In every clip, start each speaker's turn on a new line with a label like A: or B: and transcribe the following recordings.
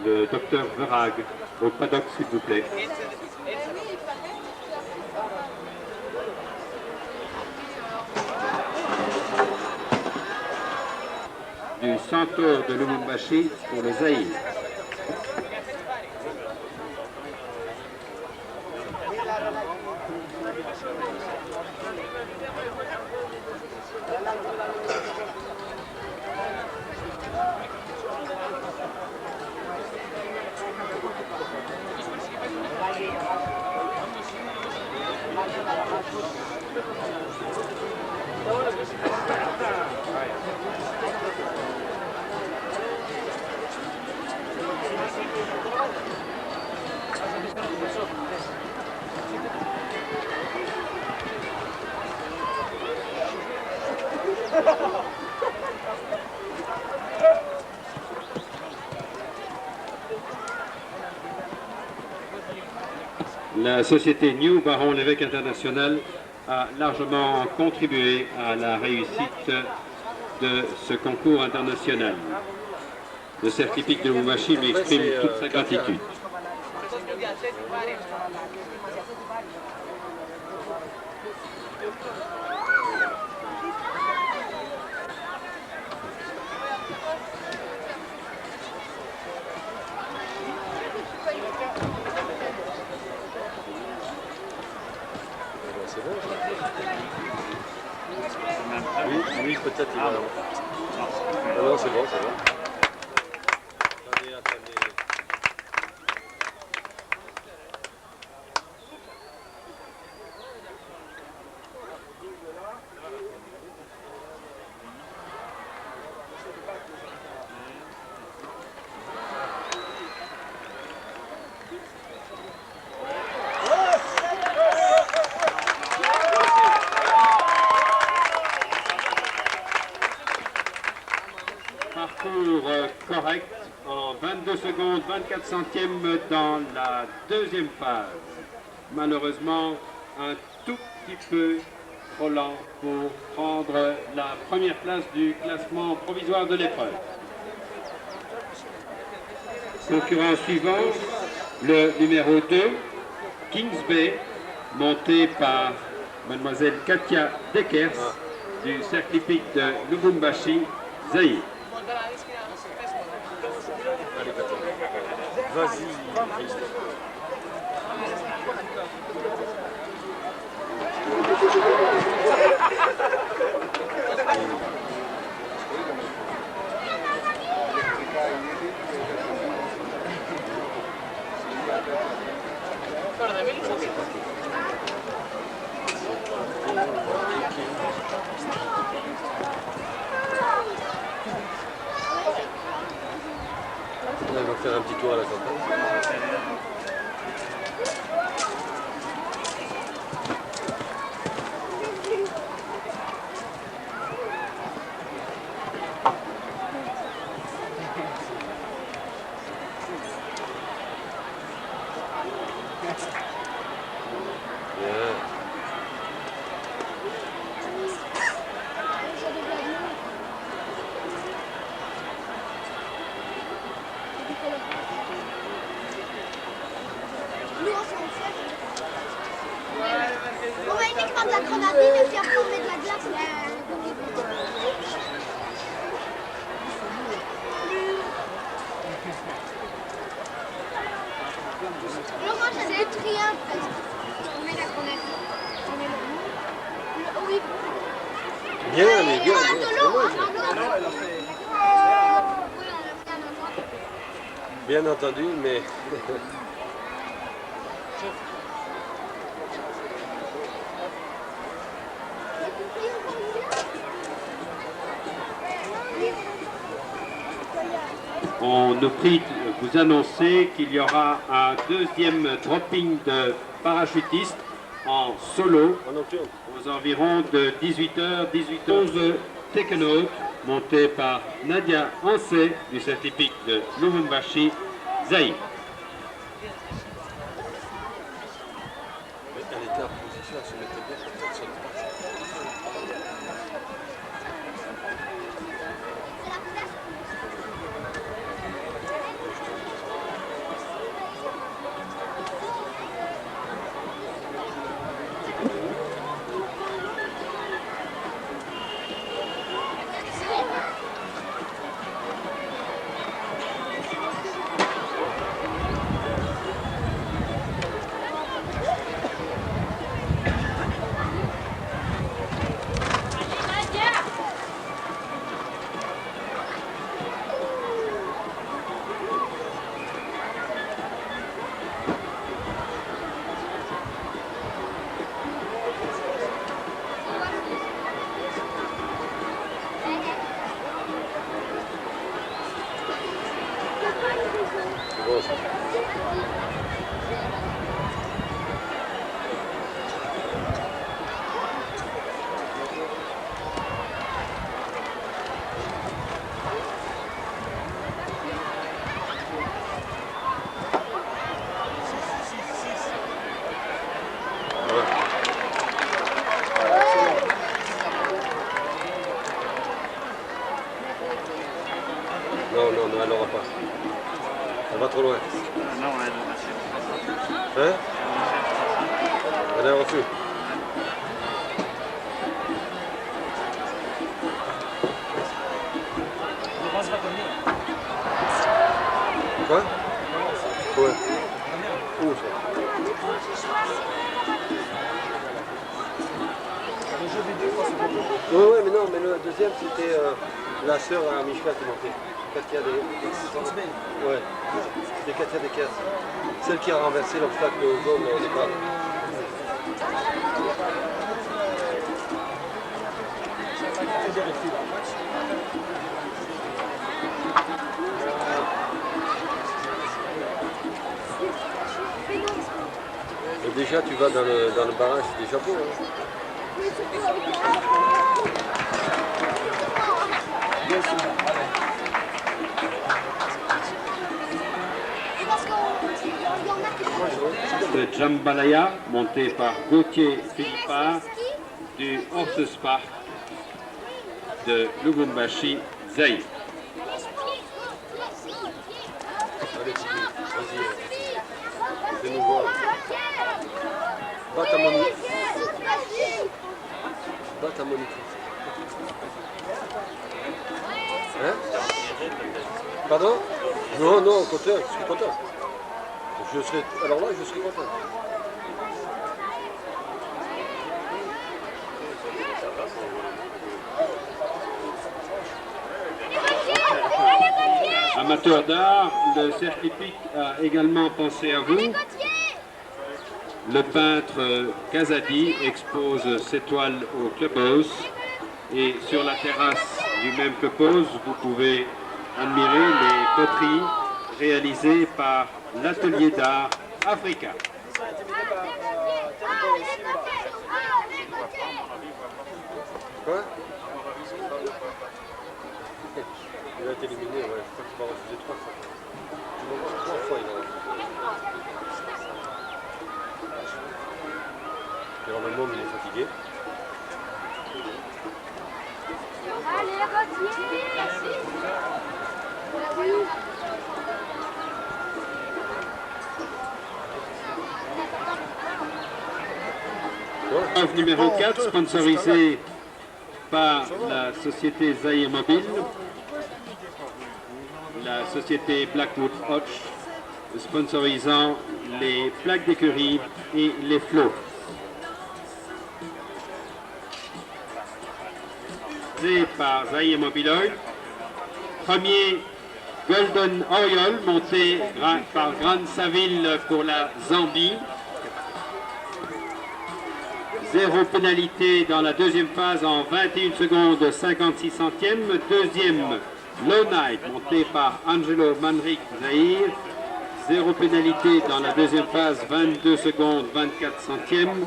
A: Le docteur Verhaeg, au paddock s'il vous plaît. Du Centaure de Lubumbashi pour le Zaïre. La société New Baron Lévesque International a largement contribué à la réussite de ce concours international. Le cercle hippique de Lubumbashi lui exprime toute sa gratitude.
B: Oui, peut-être. Ah non, c'est bon, c'est bon. Attendez, attendez.
A: Parcours correct en 22 secondes, 24 centièmes dans la deuxième phase. Malheureusement, un tout petit peu trop lent pour prendre la première place du classement provisoire de l'épreuve. Concurrent suivant, le numéro 2, Kings Bay, monté par mademoiselle Katia Dekers du cercle hippique de Lubumbashi, Zaïre.
B: Vas-y. Là, on va faire un petit tour à la campagne.
C: On va uniquement de la grenadine et puis après on met de la glace. Laurent, j'habite rien presque. On met la grenadine. Oui.
B: Bien, mais bien. Bien entendu, mais...
A: On nous prie de vous annoncer qu'il y aura un deuxième dropping de parachutistes en solo
B: En nocturne.
A: aux environs de 18h, 18h11 Tekenote, monté par Nadia Ansé du cercle hippique de Lubumbashi, Zaïre.
B: Mais elle était en position, elle se mettait bien, personne ne passe. C'est bon ça. Non, non, non, elle n'aura pas. Elle va trop loin.
D: Non, on a le
B: Hein? Elle a reçu. Quoi? Ouais. Où ça? Oui, mais non, mais le deuxième c'était la sœur à Mishka qui montait. Katia des... Ouais, c'était Katia des Caisses. Celle qui a renversé l'obstacle jaune au départ. Mais déjà tu vas dans le barrage des chapeaux. Hein.
A: De Jambalaya, monté par Gauthier Philippard du Horses Park de Lubumbashi, Zaïre.
B: Allez, vas-y, fais-nous voir. Bat ta monique. Bat ta monique. Hein? Pardon? Non, non, au contraire, je suis content. Alors là, je serais content.
A: Amateurs d'art, le cercle hippique a également pensé à vous. Le peintre Kazadi expose ses toiles au Clubhouse et sur la terrasse du même Clubhouse, vous pouvez admirer les poteries réalisées par l'atelier d'art Africa.
B: Quoi? Il a été éliminé, ouais. Je crois qu'il va refuser 3 fois. Tu m'en vois 3 fois, il a refusé. Et alors, le môme, il est fatigué.
C: Allez, Gauthier!
A: Œuvre numéro 4, sponsorisé par la société Zaïre Mobile, la société Blackwood Hodge, sponsorisant les plaques d'écurie et les flots. Par Zaïre Mobile Oil. Premier Golden Oil monté par Grande Saville pour la Zambie. 0 pénalité dans la deuxième phase en 21 secondes 56 centièmes. Deuxième Low Night monté par Angelo Manrique Zaïre. 0 pénalité dans la deuxième phase 22 secondes 24 centièmes.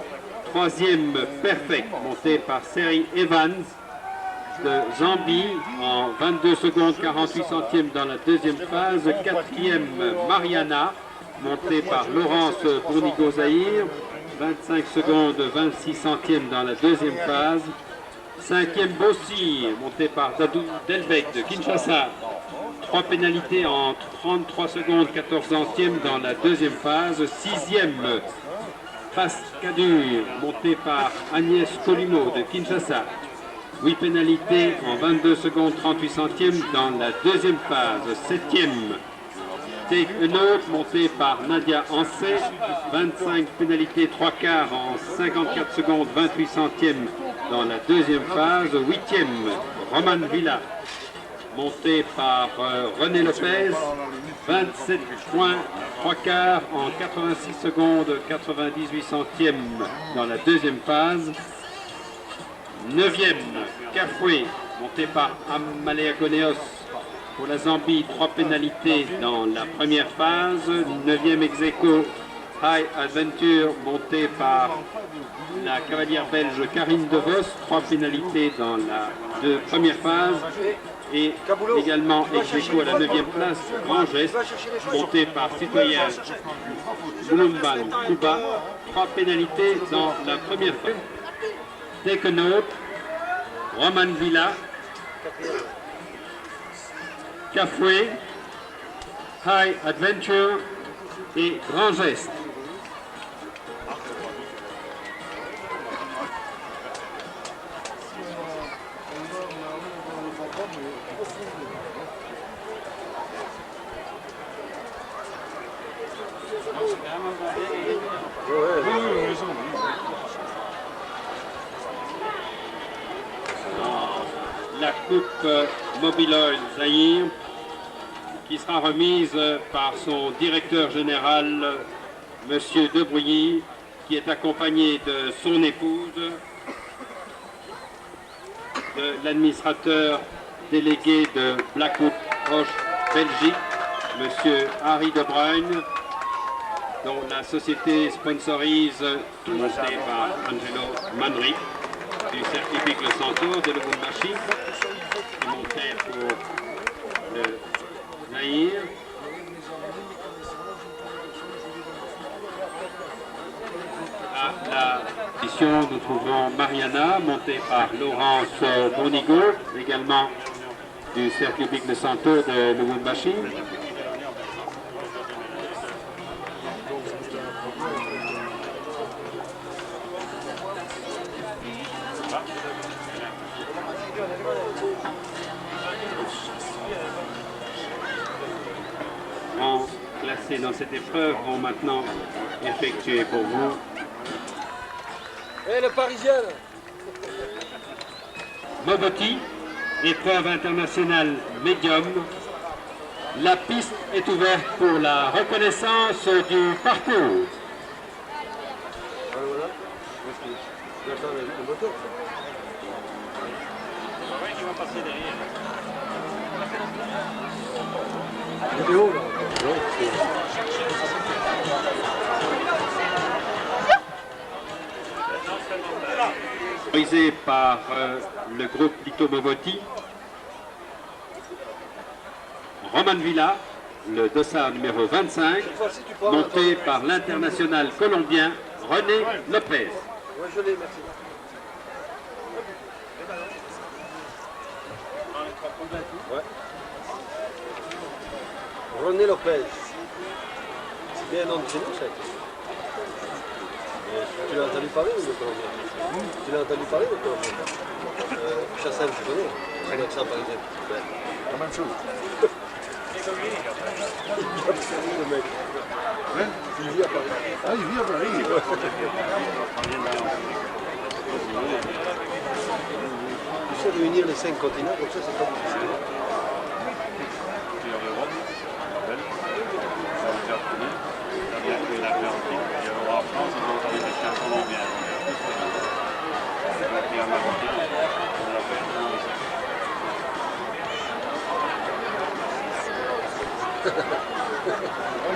A: troisième perfect monté par Seri Evans de Zambie en 22 secondes 48 centièmes dans la deuxième phase. Quatrième Mariana monté par Laurence Bournigo-Zahir, 25 secondes 26 centièmes dans la deuxième phase. Cinquième Bossi monté par Dadou Delbecq de Kinshasa, 3 pénalités en 33 secondes 14 centièmes dans la deuxième phase. Sixième Pascadur monté par Agnès Colimo de Kinshasa, 8 pénalités en 22 secondes 38 centièmes dans la deuxième phase. Septième Take a Note monté par Nadia Ansé, 25 pénalités 3 quarts en 54 secondes 28 centièmes dans la deuxième phase. Huitième Roman Villa monté par René Lopez, 27 points 3 quarts en 86 secondes 98 centièmes dans la deuxième phase. Neuvième Kafoué monté par Amalea Goneos pour la Zambie, 3 pénalités dans la première phase. Neuvième ex-aequo High Adventure monté par la cavalière belge Karine De Vos, 3 pénalités dans la première phase. Et également ex-aequo à la 9e place, Grand Geste, monté par citoyen Boulumban Kuba, 3 pénalités dans la première phase. Take a Note, Roman Villa, Kafoué, High Adventure et Grand Geste. La coupe Mobiloil Zahir qui sera remise par son directeur général, M. Debrouilly, qui est accompagné de son épouse, de l'administrateur délégué de Blackwood Roche Belgique, M. Harry De Bruyne, dont la société sponsorise, montée par Angelo Manrique, du circuit Big Le Centaure de Lubumbashi, qui montait pour le Zahir. À la mission, nous trouvons Mariana, montée par Laurence Bournigo, également du circuit Big Le Centaure de Lubumbashi. Classés dans cette épreuve vont maintenant effectuer pour vous.
B: Et le Parisien
A: Moboti, épreuve internationale médium. La piste est ouverte pour la reconnaissance du parcours.
B: Voilà. J'attends le moteur.
D: Oui, qui va passer derrière.
B: Il est haut là.
A: Autorisé par le groupe Lito Moboti. Roman Villa, le dossard numéro 25, monté par l'international colombien René Lopez.
B: Oui, je l'ai, merci. Ouais. René Lopez. C'est bien un nom de chez nous, ça. Tu l'as entendu parler ou le Colombien? Tu l'as entendu parler ou le Colombien? Chassin, tu connais? C'est l'accent parisien.
E: La même chose.
B: Le mec.
E: Hein?
B: Il vit à Paris.
E: Ah, il vit à Paris.
B: Tu sais, réunir les 5 continents, comme ça, c'est pas difficile.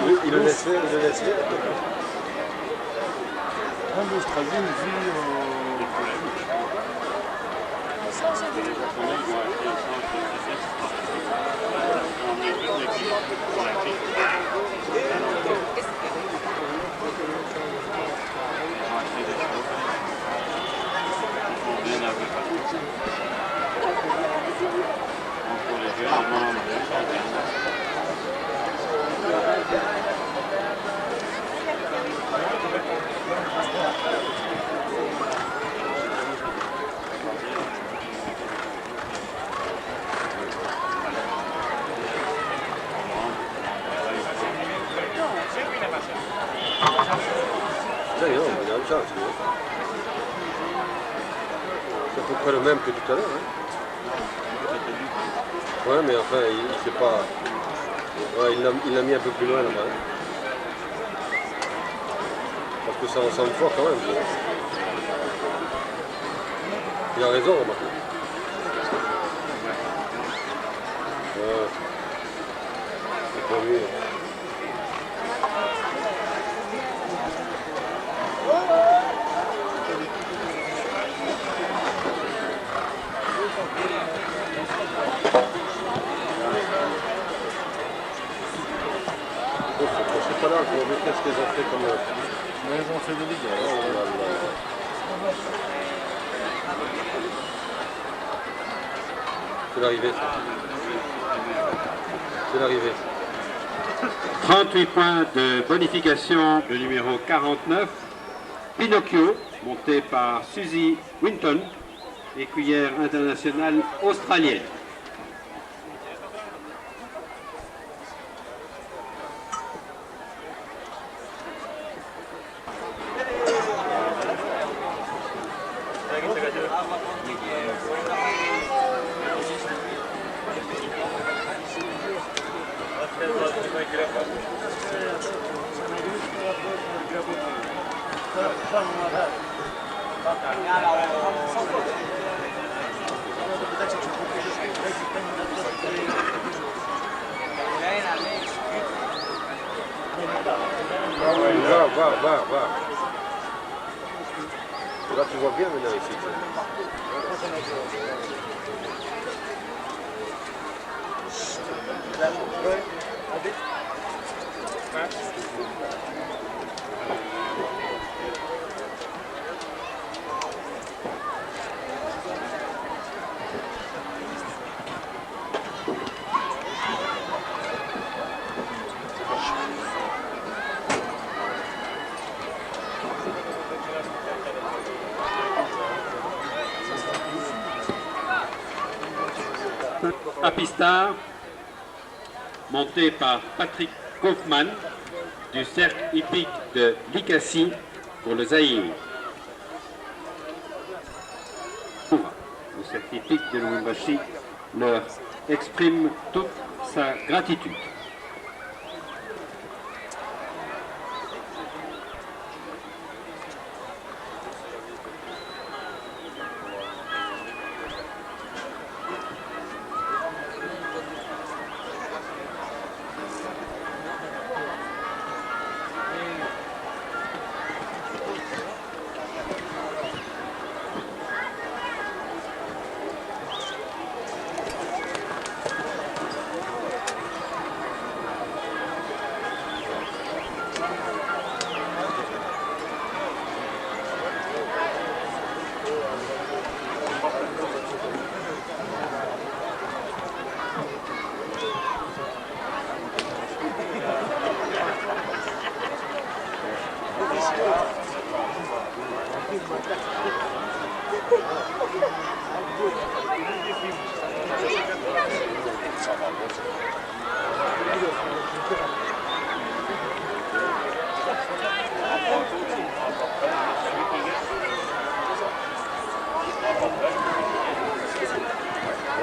B: Oui, il le laisse faire, il le laisse faire.
E: grande Australie vit
B: D'ailleurs, on a ça, c'est à peu près le même que tout à l'heure. Hein. Ouais, mais enfin, il sait pas. Ouais, il l'a mis un peu plus loin là-bas. Hein. Parce que ça ressemble fort quand même. Il a raison, remarquez. Ouais. C'est pas mieux. C'est pas là pour voir qu'est-ce qu'ils ont fait comme...
E: Mais ils ont fait des dégâts.
B: Oh là là. C'est l'arrivée, ça. C'est l'arrivée.
A: 38 points de bonification, le numéro 49, Pinocchio, monté par Suzy Winton, écuyère internationale australienne.
B: Va. Là, tu vois bien maintenant ici.
A: Apista, monté par Patrick Kaufmann du cercle hippique de Likassi pour le Zaïre. Le cercle hippique de Lubumbashi leur exprime toute sa gratitude.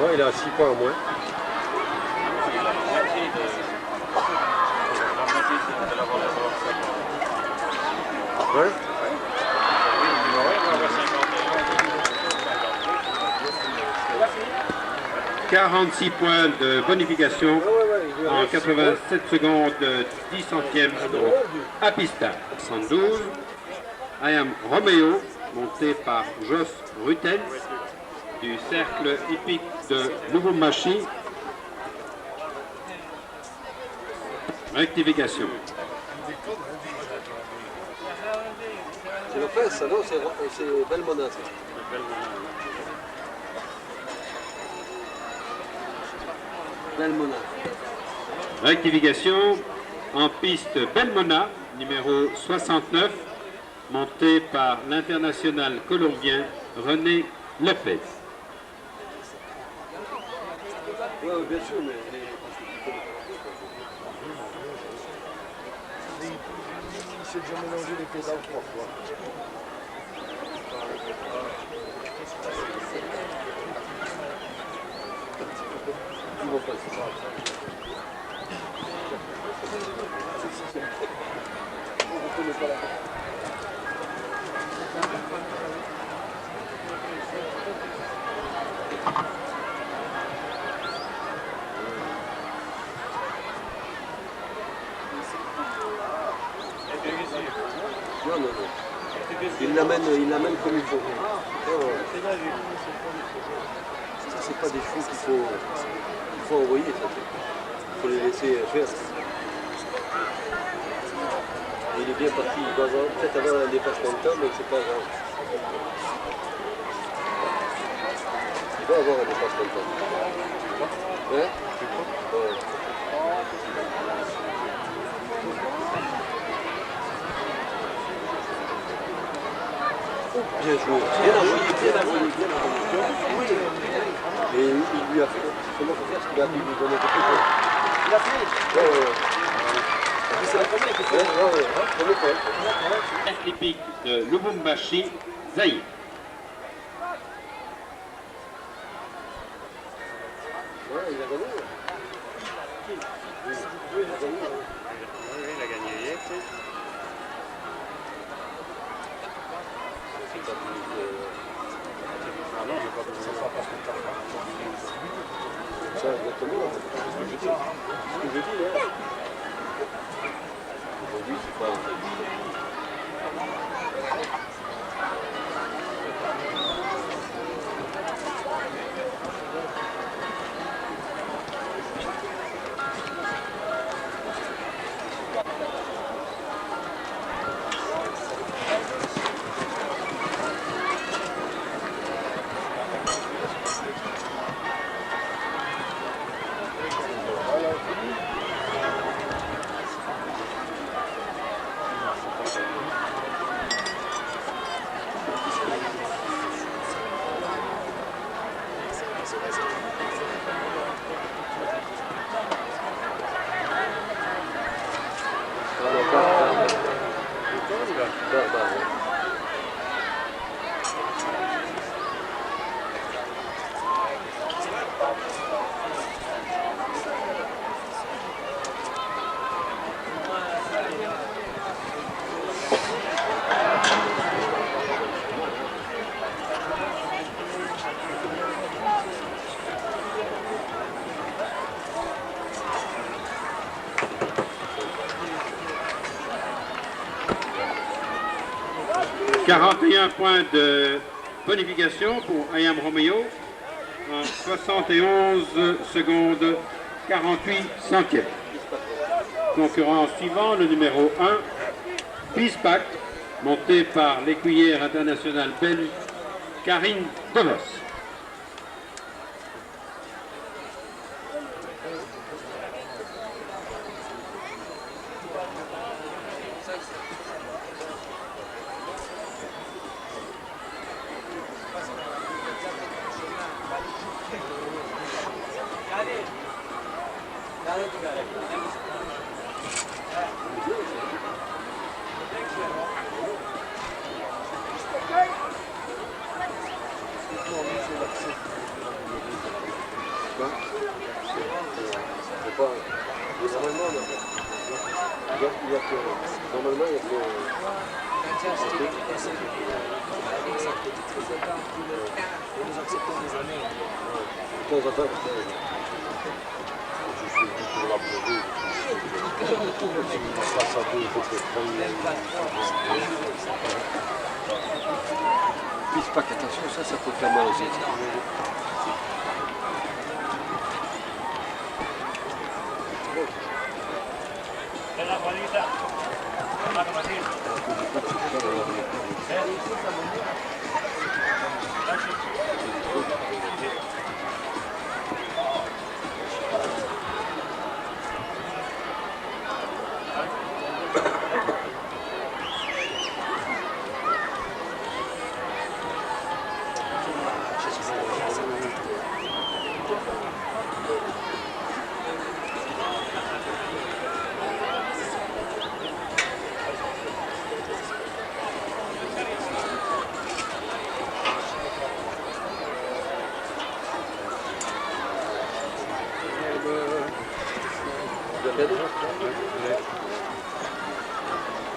B: Ouais, il a 6 points en moins. Ouais.
A: 46 points de bonification en 87 secondes 10 centièmes pour Apista. 112, I Am Romeo, monté par Jos Rutten, du cercle hippique de Lubumbashi. Rectification.
B: C'est Lopez, ça non, c'est Belmona. Ça. Belmona.
A: Rectification en piste Belmona, numéro 69, monté par l'international colombien René Lopez.
B: Oui, bien sûr, mais...
E: Il s'est déjà mélangé les pédales 3 fois.
B: Ils vont passer ça. On ne connaît pas la carte. Non, non, non. Il l'amène comme il faut. Oh. Ça, c'est pas des chevaux qu'il faut envoyer, ça. Il faut les laisser faire. Et il est bien parti. Il va peut-être avoir un dépassement de temps, mais c'est pas grave. Il va avoir un dépassement de temps. Hein? Ouais. Bien joué, bien envoyé. Et il lui a fait, comment faut faire ce qu'il a fait, il lui donne un peu plus. Il a fait. Ouais. C'est la première qui fait. Ouais, premier.
A: Cercle hippique de Lubumbashi, Zaïre.
B: Ouais, il a gagné.
D: Oui, il a gagné hier, tu sais.
E: Ah non, il n'y a pas besoin de ça parce que t'as pas.
B: Ça, exactement. Ce que je dis là. Aujourd'hui, c'est pas.
A: « 41 points de bonification pour I Am Romeo en 71 secondes 48 centièmes. Concurrent suivant, le numéro 1, Peacepack, monté par l'écuyère internationale belge Karine Devos.
B: Normalement, il y a que... De temps en temps, je suis pour la Pispac, attention, ça peut faire mal aussi.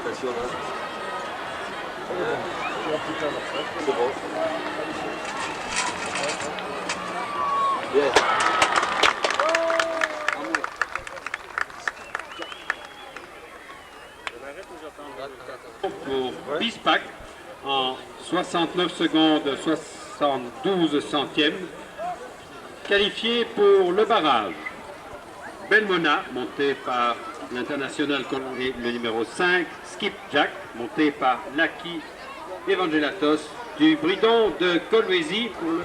B: Attention là. C'est bon. Bien.
A: Pour Pispac en 69 secondes 72 centièmes, qualifié pour le barrage. Belmona, monté par l'international colombien, le numéro 5, Skipjack, monté par Lucky Evangelatos du Bridon de Kolwezi pour le...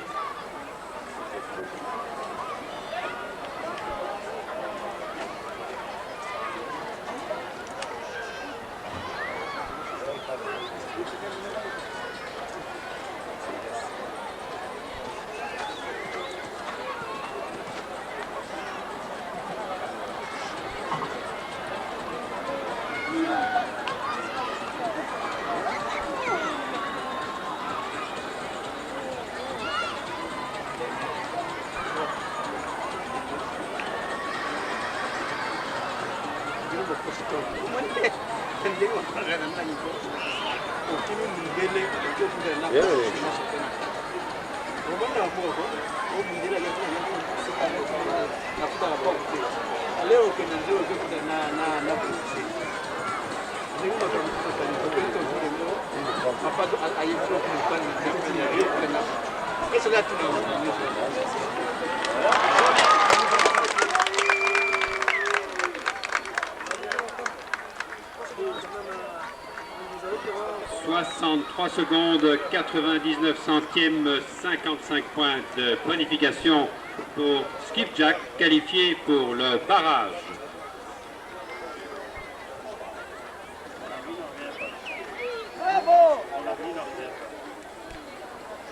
A: ...63 secondes, 99 centièmes, 55 points de bonification pour Skipjack, qualifié pour le barrage.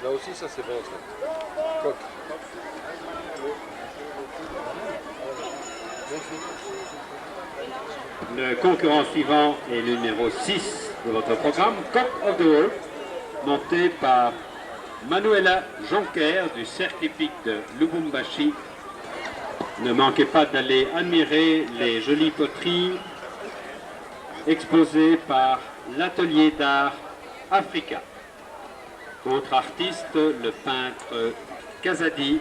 B: Là aussi, ça c'est bon, ça. Coq.
A: Le concurrent suivant est le numéro 6 de votre programme, Coq of the World, monté par Manuela Jonker du cercle hippique de Lubumbashi. Ne manquez pas d'aller admirer les jolies poteries exposées par l'atelier d'art Africa. Autre artiste, le peintre Kazadi,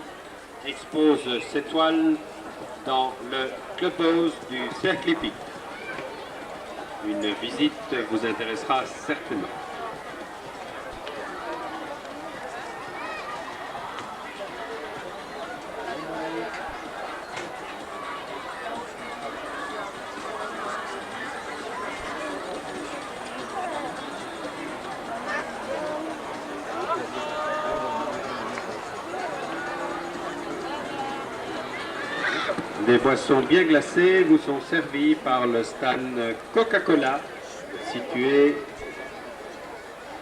A: expose ses toiles dans le clubhouse du cercle hippique. Une visite vous intéressera certainement. Des boissons bien glacées vous sont servies par le stand Coca-Cola situé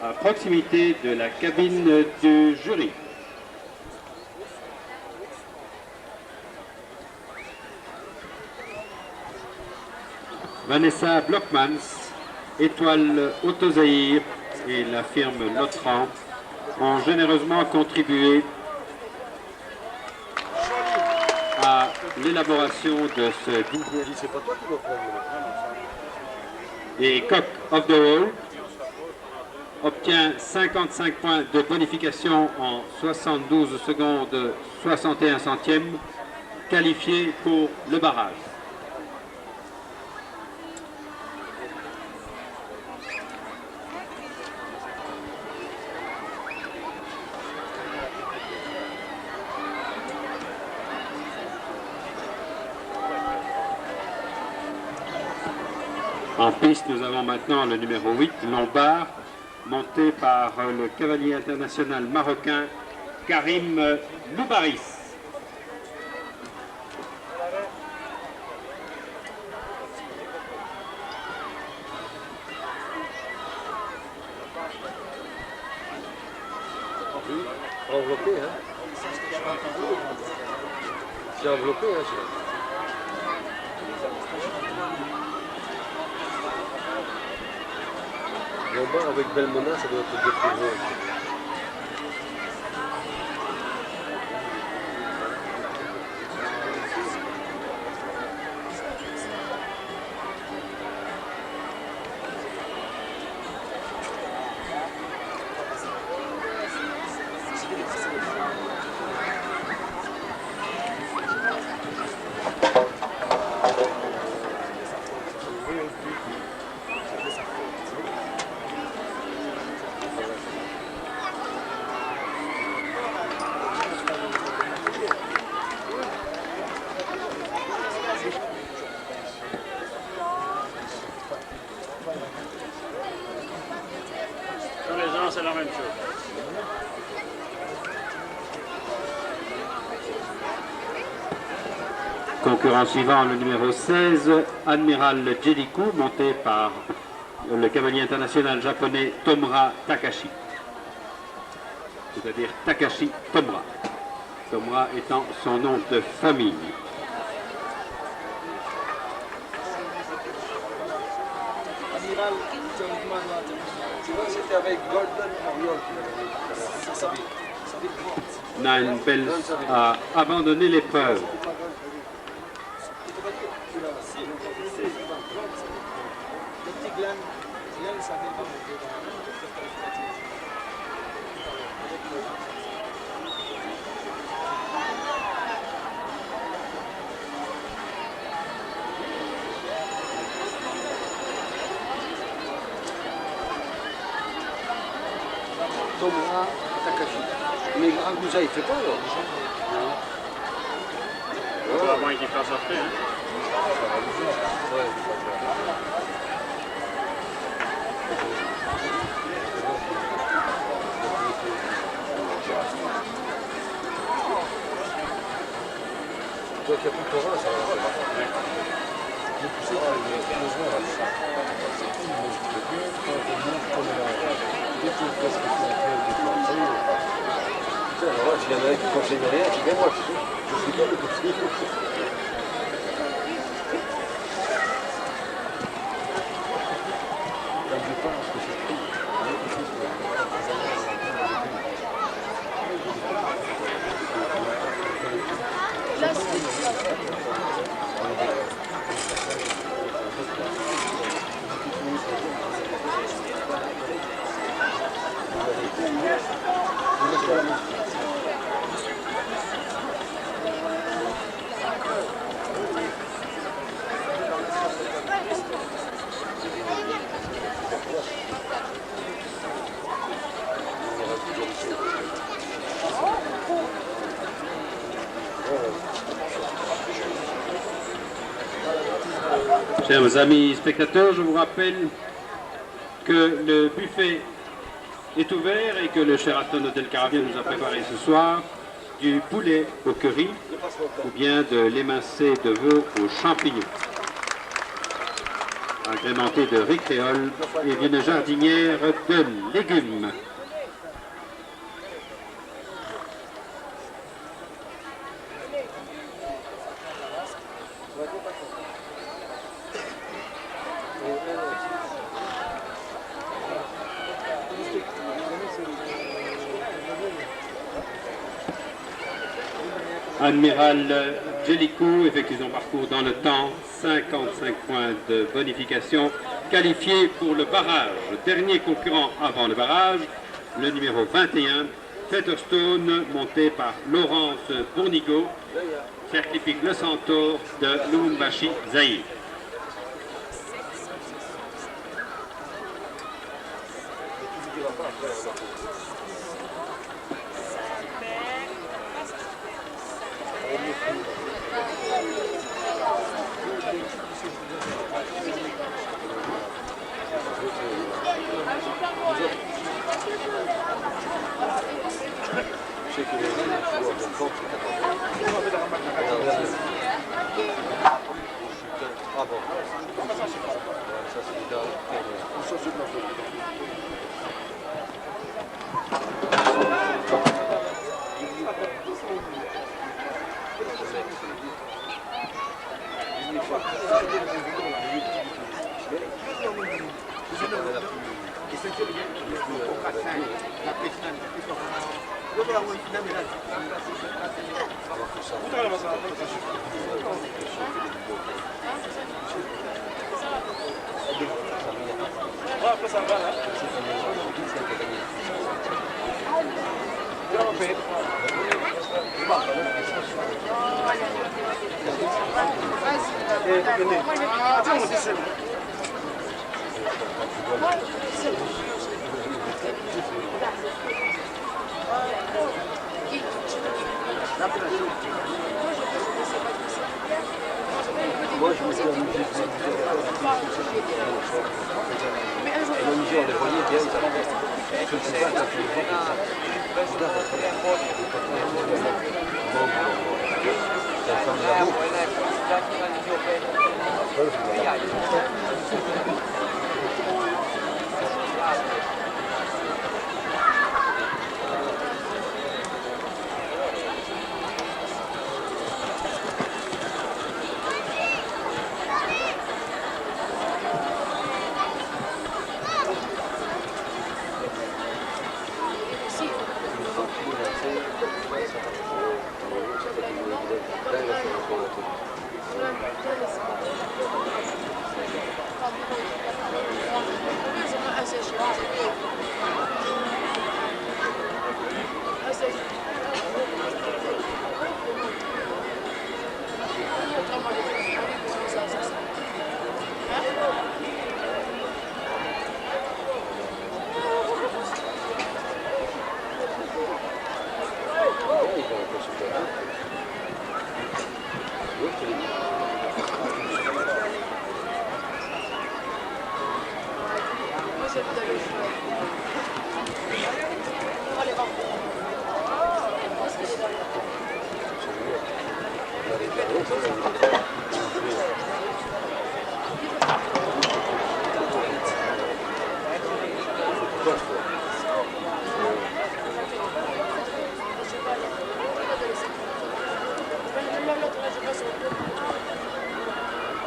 A: à proximité de la cabine du jury. Vanessa Blockmans, Étoile Autozaïr et la firme Lotran ont généreusement contribué à l'élaboration de ce
B: Je sais pas toi qui vas prendre.
A: et Coq of the World obtient 55 points de bonification en 72 secondes 61 centièmes, qualifié pour le barrage. En piste, nous avons maintenant le numéro 8, Lombard, monté par le cavalier international marocain Karim Loubaris.
B: Enveloppé, hein. C'est enveloppé, hein. Lombard avec Belmona, ça doit être découvert.
D: Tous les ans, c'est la même chose.
A: Concurrent suivant, le numéro 16, Admiral Jericho, monté par le cavalier international japonais Tomura Takashi. C'est-à-dire Takashi Tomura. Tomura étant son nom de famille.
B: Tu vois, c'était avec Golden Oriole.
A: Nine Bells a abandonné l'épreuve.
B: Tomura Takashi. Mais Angusa, il fait pas alors.
D: À moins qu'il fasse après. Hein.
B: Toi qui as plus Torah, ça va. Alors, s'il y en a un qui conseille rien, c'est bien moi. Je suis pas le conseiller.
A: Chers amis spectateurs, je vous rappelle que le buffet est ouvert et que le Sheraton Hotel Caravia nous a préparé ce soir du poulet au curry ou bien de l'émincé de veau aux champignons, agrémenté de riz créole et d'une jardinière de légumes. Admiral Jericho effectue son parcours dans le temps, 55 points de bonification, qualifié pour le barrage. Dernier concurrent avant le barrage, le numéro 21, Featherstone, monté par Laurence Bournigo, certifique le centaure de Lubumbashi, Zaïre.
B: Moi, je me suis amusé. L'amusé, on les voyait bien, ils avaient. Je ne sais pas, quand tu les vois comme ça. Regarde, c'est la femme de l'amour.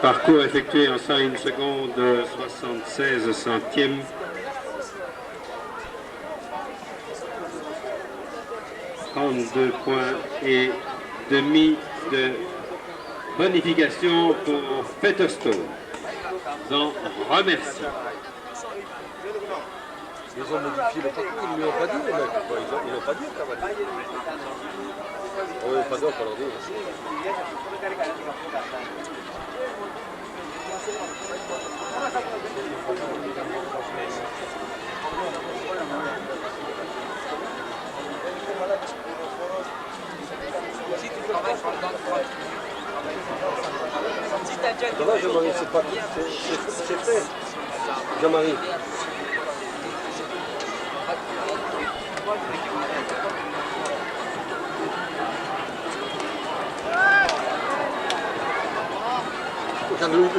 A: Parcours effectué en 101 secondes 76 centièmes. $32 points et demi de bonification pour Featherstone. En remercie.
B: Ils ont modifié le parcours, ils ne l'ont pas dit, les mecs. Ils n'ont pas dit, quand même. Oui, pas d'or, pas leur dire. Ça va, Jean-Marie, c'est pas c'est fait. Jean-Marie. Jean-Louis.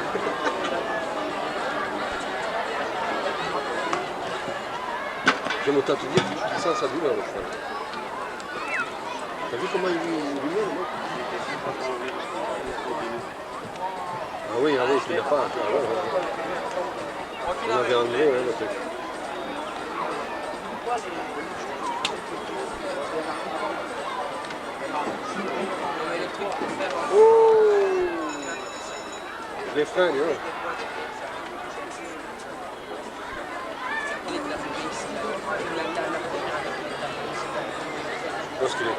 B: Je m'entends te dire, tu sens sa douleur, le frère. T'as vu comment il met, le mec? Ah oui, tu l'as pas. On avait enlevé, hein, le truc. Oh! Les freins, hein. Où est-ce qu'il est?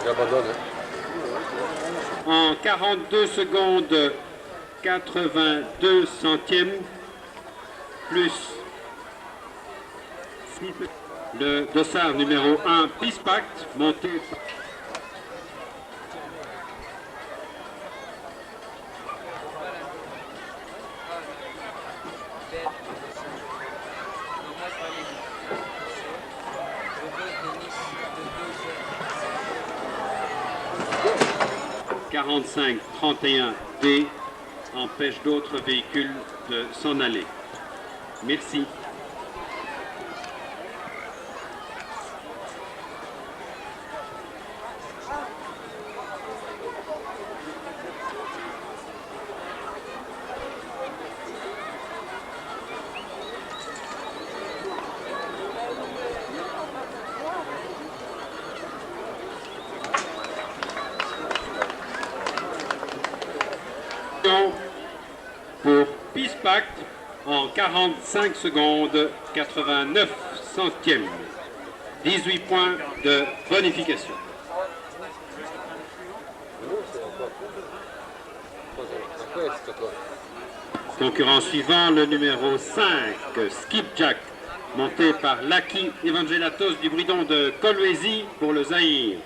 B: Il abandonne.
A: En 42 secondes 82 centièmes plus le dossard numéro 1 Pispact monté par (45-31 D) empêche d'autres véhicules de s'en aller. Merci. Pour Peace Pact en 45 secondes 89 centièmes. 18 points de bonification. Concurrent suivant, le numéro 5, Skipjack, monté par Lucky Evangelatos du Bridon de Kolwezi pour le Zaïre.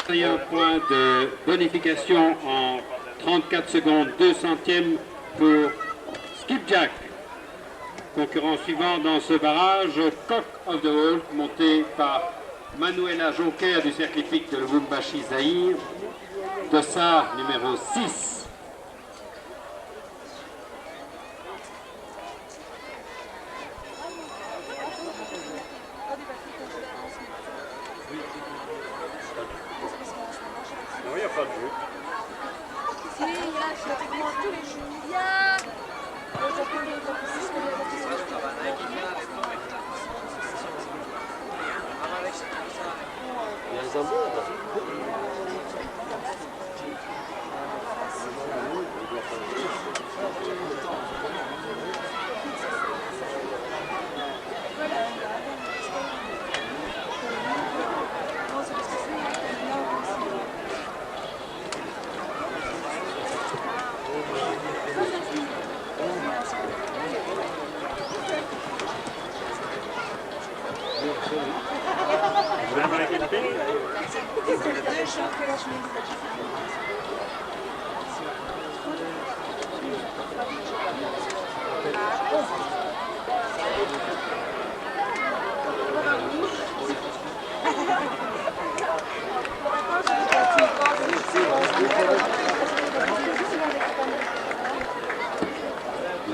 A: Et un point de bonification en 34 secondes 2 centièmes pour Skipjack. Concurrent suivant dans ce barrage, Cock of the Wolf, monté par Manuela Jonker du cercle hippique de Lubumbashi Zaïre. Dossard numéro 6.
D: Non, il n'y a pas de jeu.
B: Il y a les embouts là.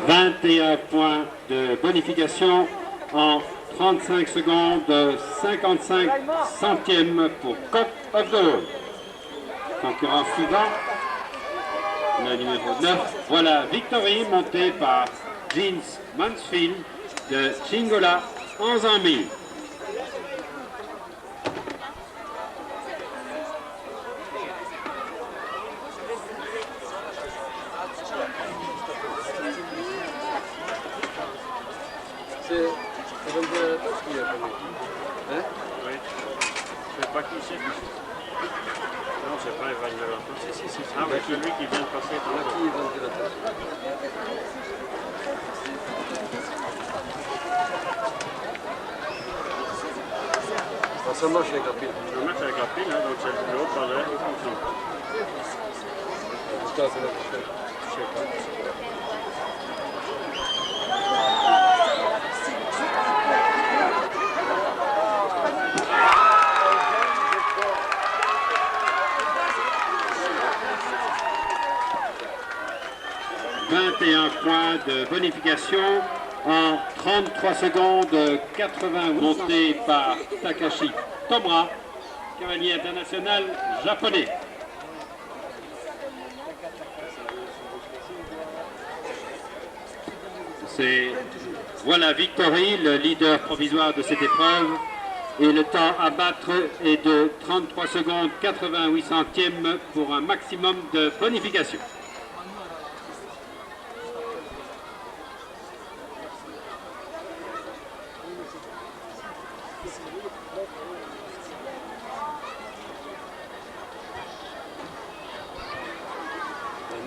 A: 21 points de bonification en 35 secondes 55 centièmes pour Cock of the Wolf. Concurrent suivant, le numéro 9, voilà Victory, montée par Jeans Mansfield de Chingola en Zambie.
B: C'est Evangelatos qui a connu. Hein?
D: Oui. Je sais pas qui c'est. Non, c'est pas Evangelatos.
B: Si.
D: Ah oui, celui qui vient de passer par là.
B: Lucky Evangelatos. Ça marche avec la pile.
D: Je vais mettre avec la pile, hein, donc c'est le plus haut, ça l'air.
B: Putain, c'est la prochaine.
D: Je sais pas.
A: Et un point de bonification en 33 secondes 80, monté par Takashi Tomura, cavalier international japonais. C'est voilà Victory, le leader provisoire de cette épreuve, et le temps à battre est de 33 secondes 88 centièmes pour un maximum de bonification.
B: La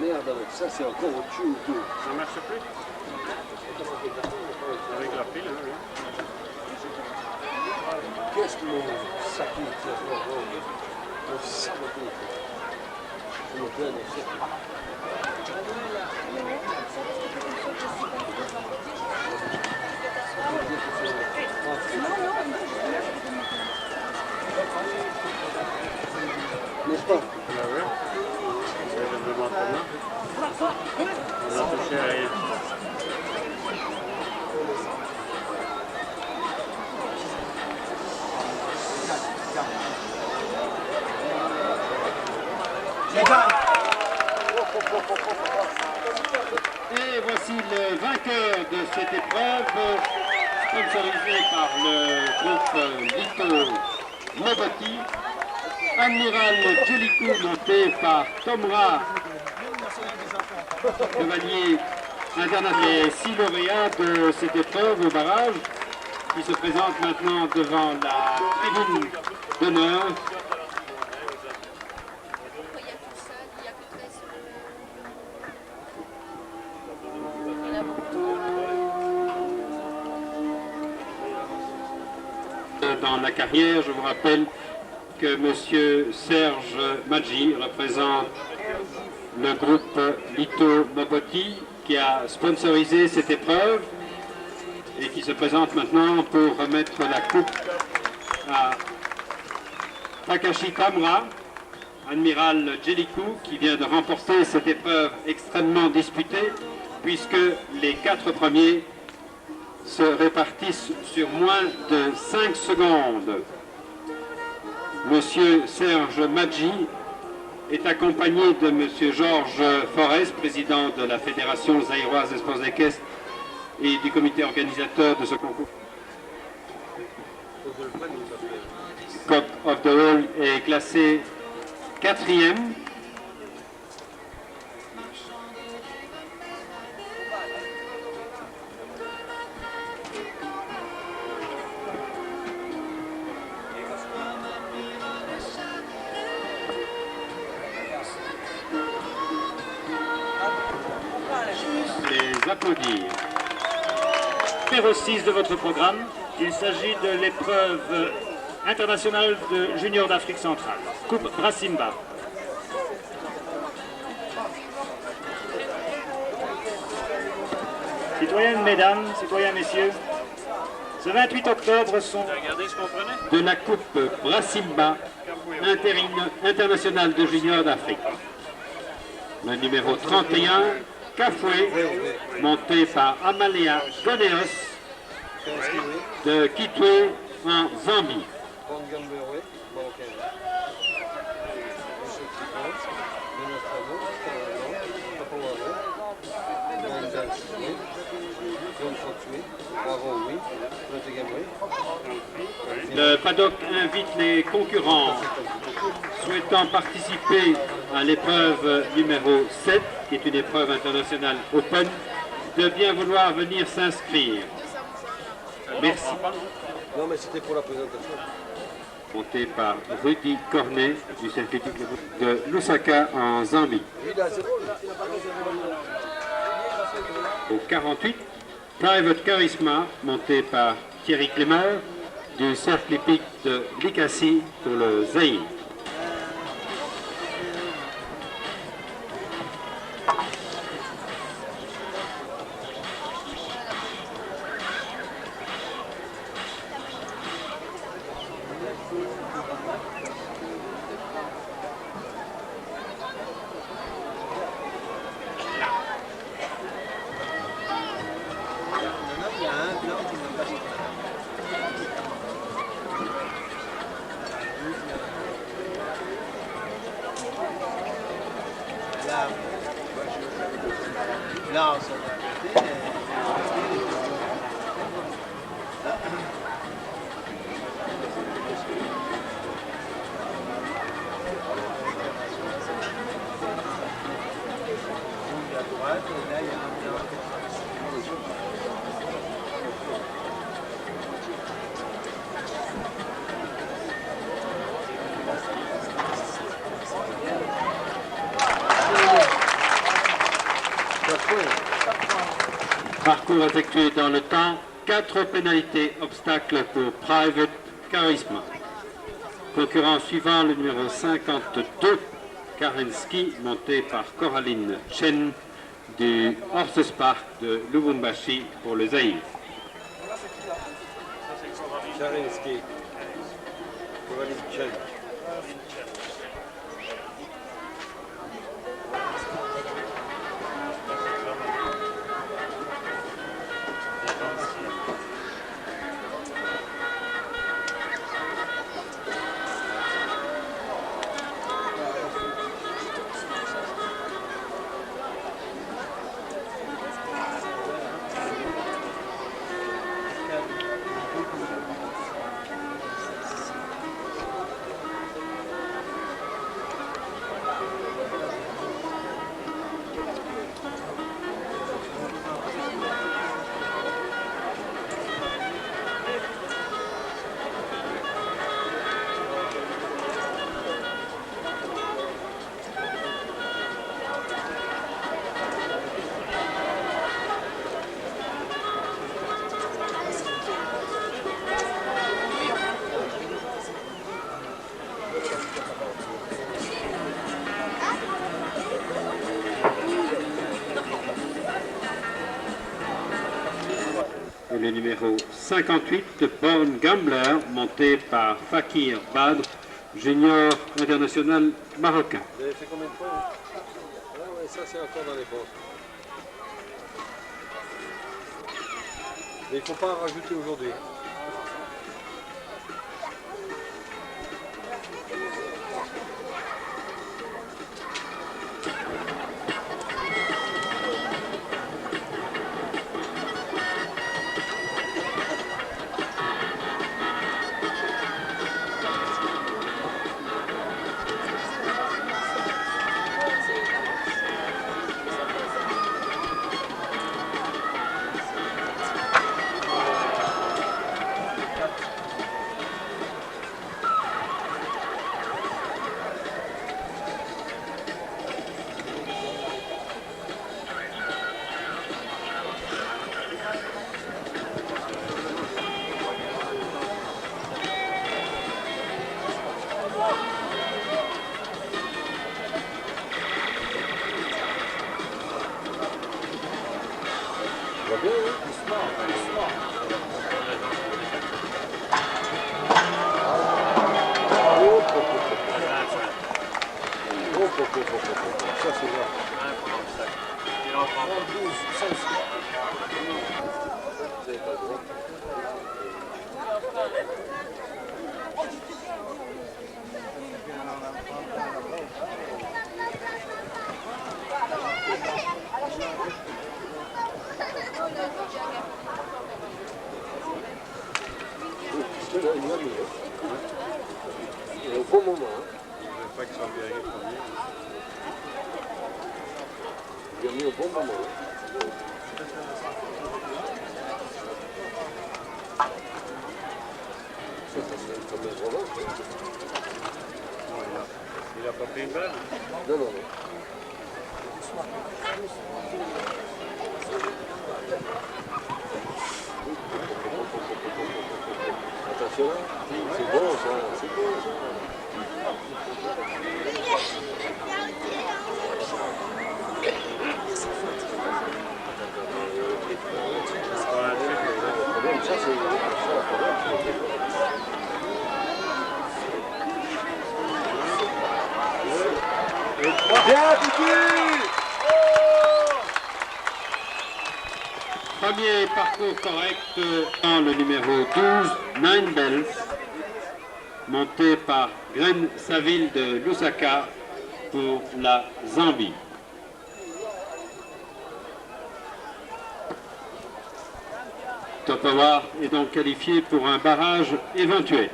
B: merde avec ça, c'est encore au-dessus ou tout.
D: Ça ne marche plus? Avec la pile, hein, oui.
B: Qu'est-ce que mon sac mon saboté. Je me plains de ça. N'est-ce pas?
D: Ah oui. C'est le maintenant. On a touché à rien.
A: Et voici le vainqueur de cette épreuve, sponsorisé par le groupe Lito Moboti, Admiral Jellicoe monté par Tomra, chevalier international. Les 6 lauréats de cette épreuve au barrage qui se présentent maintenant devant la tribune d'honneur. Dans la carrière, je vous rappelle que M. Serge Maggi représente le groupe Lito Moboti qui a sponsorisé cette épreuve et qui se présente maintenant pour remettre la coupe à Takashi Tamura, Admiral Jellicoe, qui vient de remporter cette épreuve extrêmement disputée puisque les 4 premiers se répartissent sur moins de 5 secondes. Monsieur Serge Maggi est accompagné de Monsieur Georges Forest, président de la Fédération zaïroise des sports équestres et du comité organisateur de ce concours. Cock of the Hall est classé 4e. Les applaudir.
F: Numéro 6 de votre programme, il s'agit de l'épreuve internationale de junior d'Afrique centrale, Coupe Brassimba. Citoyennes, mesdames, citoyens, messieurs, ce 28 octobre sont
D: Regardez ce qu'on prenait.
A: De la Coupe Brassimba internationale de junior d'Afrique. Le numéro 31, Kafoué, monté par Amalia Goneos de Kitwe en Zambie. Le paddock invite les concurrents souhaitant participer à l'épreuve numéro 7, qui est une épreuve internationale open, de bien vouloir venir s'inscrire. Merci.
B: Non, mais c'était pour la présentation.
A: Monté par Rudy Cornet du Synthétique de Lusaka en Zambie. Au 48, Private Charisma, monté par Thierry Clémer du cercle hippique de Likassi pour le Zaïre.
E: Non, ça va arrêter.
A: Parcours effectué dans le temps, 4 pénalités obstacles pour Private Charisma. Concurrent suivant, le numéro 52, Karensky, monté par Coraline Chen du Horses Park de Lubumbashi pour le Zaïre.
B: Karensky. Coraline Chen.
A: Et le numéro 58, Born Gambler, monté par Fakir Badr, junior international marocain.
B: Vous avez fait combien de points? Ah ouais, ça c'est encore dans les bons. Mais il ne faut pas en rajouter aujourd'hui. Va bien, hein? Ça c'est là. Vous avez pas le droit. Il l'a mis, hein. Il est au bon moment. Hein.
D: Il ne veut pas que ça vienne premier.
B: Il l'a mis au bon moment. Ça serait une fameuse revanche.
D: Il n'a pas pris une balle?
B: Non, non, non. Attention là, c'est bon ça, c'est bon ça. Ça c'est un problème. Bien foutu!
A: Premier parcours correct dans le numéro 12, Nine Bells, monté par Gren Saville de Lusaka pour la Zambie. Top Award est donc qualifié pour un barrage éventuel.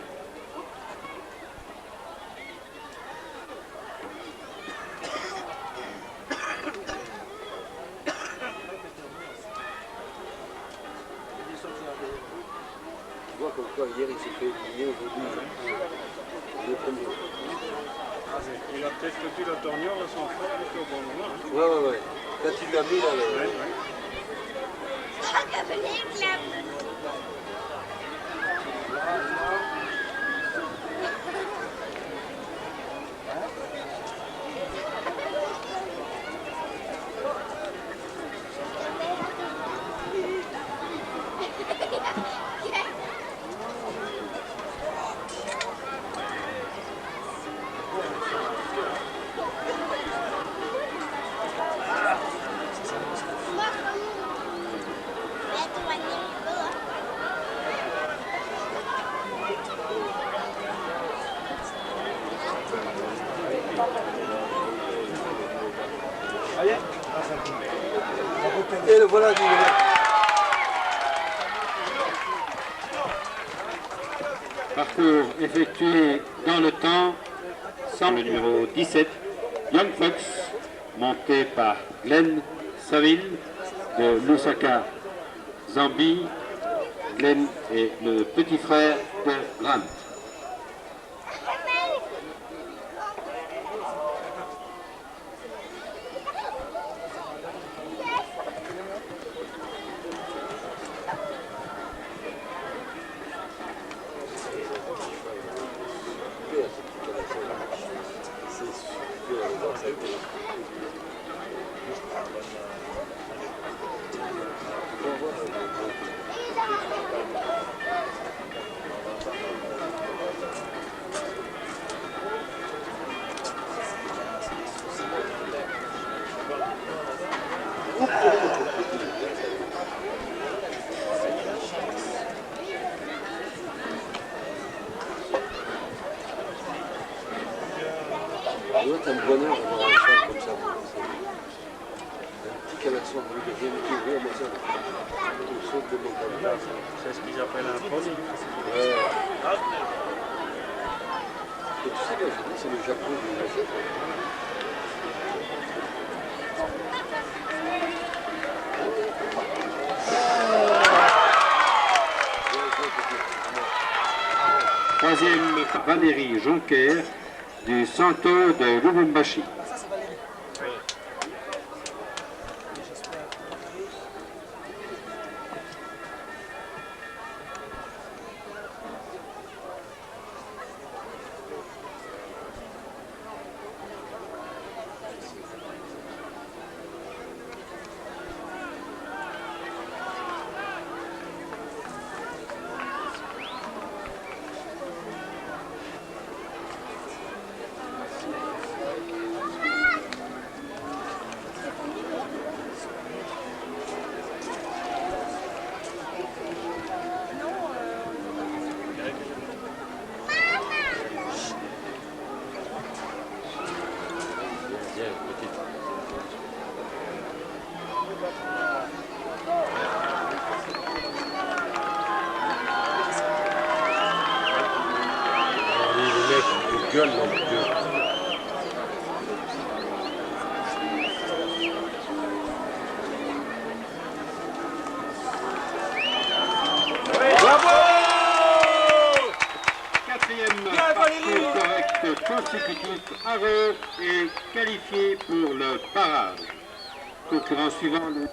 B: Tu vois comme quoi hier il s'est fait éliminer aujourd'hui. Il est premier.
D: Il a peut-être foutu la tournure à son frère au bon moment. Hein.
B: Ouais. Quand il l'a mis là,
D: Ouais.
B: Et le voilà du
A: Parcours effectué dans le temps, sans le numéro 17, Young Fox, monté par Glenn Saville de Lusaka, Zambie. Glenn est le petit frère de Grant.
B: C'est un bonheur d'avoir un champ comme ça. Un petit calaxon pour lui vient m'ouvrir, moi ça. On saute de montagne.
D: C'est ce qu'ils appellent un pony.
B: Ouais. Et tu sais, là, je dis, c'est le Japon du Asie.
A: Troisième, Valérie Jonker du Santo de Lubumbashi.
B: Gueule dans le Dieu.
E: Bravo!
A: Quatrième parcours correct consécutif, Haro est qualifié pour le barrage. Concurrent suivant, le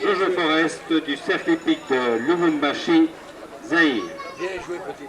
A: Jojo Forest du cercle hippique de Lubumbashi, Zaïre.
B: Bien joué, petit.